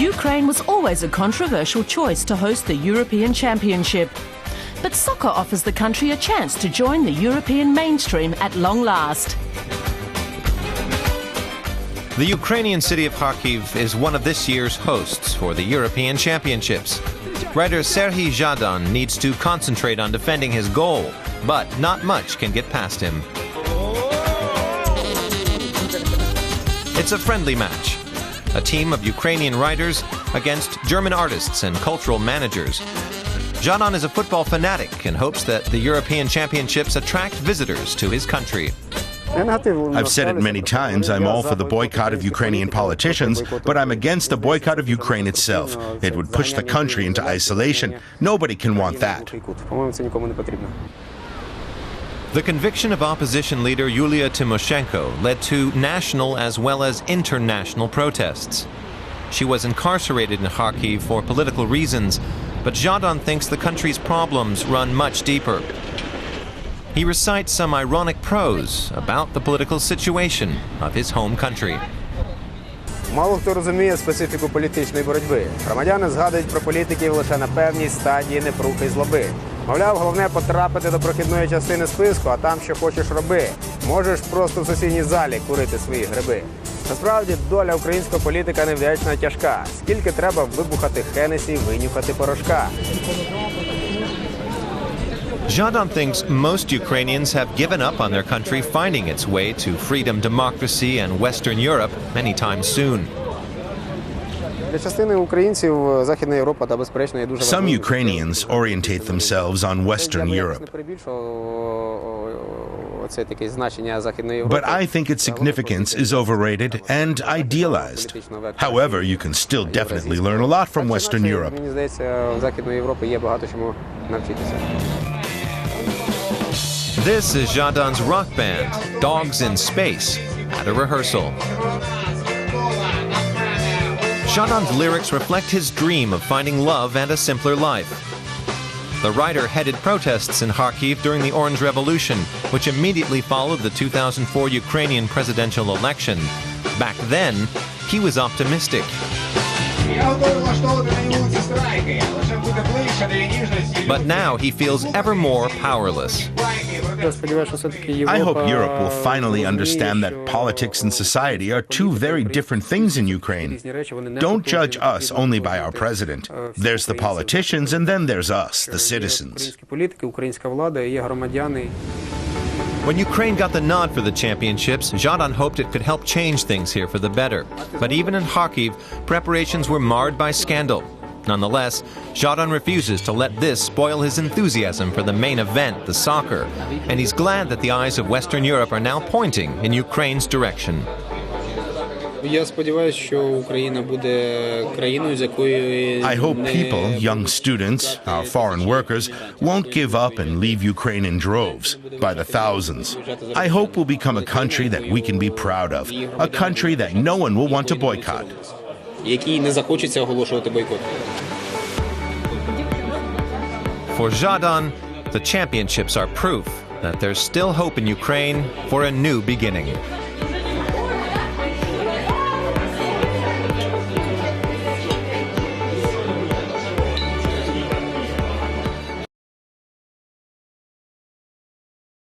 Ukraine was always a controversial choice to host the European Championship. But soccer offers the country a chance to join the European mainstream at long last. The Ukrainian city of Kharkiv is one of this year's hosts for the European Championships. Writer Serhiy Zhadan needs to concentrate on defending his goal, but not much can get past him. It's a friendly match. A team of Ukrainian writers against German artists and cultural managers. Zhadan is a football fanatic and hopes that the European Championships attract visitors to his country. I've said it many times, I'm all for the boycott of Ukrainian politicians, but I'm against the boycott of Ukraine itself. It would push the country into isolation. Nobody can want that. The conviction of opposition leader Yulia Tymoshenko led to national as well as international protests. She was incarcerated in Kharkiv for political reasons, but Zhadan thinks the country's problems run much deeper. He recites some ironic prose about the political situation of his home country. Мало хто розуміє специфіку політичної боротьби. Громадяни згадують про політиків лише на певній стадії непрухи й злоби. Мовляв, головне потрапити до прохідної частини списку, а там що хочеш роби. Можеш просто в сусідній залі курити свої гриби. Насправді, доля українського політика невдячна тяжка. Скільки треба вибухати Хенесі, винюхати порошка. Zhadan thinks most Ukrainians have given up on their country finding its way to freedom, democracy, and Western Europe anytime soon. Some Ukrainians orientate themselves on Western Europe. But I think its significance is overrated and idealized. However, you can still definitely learn a lot from Western Europe. This is Zhadan's rock band, Dogs in Space, at a rehearsal. Zhadan's lyrics reflect his dream of finding love and a simpler life. The writer headed protests in Kharkiv during the Orange Revolution, which immediately followed the 2004 Ukrainian presidential election. Back then, he was optimistic. But now he feels ever more powerless. I hope Europe will finally understand that politics and society are two very different things in Ukraine. Don't judge us only by our president. There's the politicians and then there's us, the citizens. When Ukraine got the nod for the championships, Zhadan hoped it could help change things here for the better. But even in Kharkiv, preparations were marred by scandal. Nonetheless, Zhadan refuses to let this spoil his enthusiasm for the main event, the soccer, and he's glad that the eyes of Western Europe are now pointing in Ukraine's direction. I hope people, young students, our foreign workers, won't give up and leave Ukraine in droves, by the thousands. I hope we'll become a country that we can be proud of, a country that no one will want to boycott. For Zhadan, the championships are proof that there's still hope in Ukraine for a new beginning.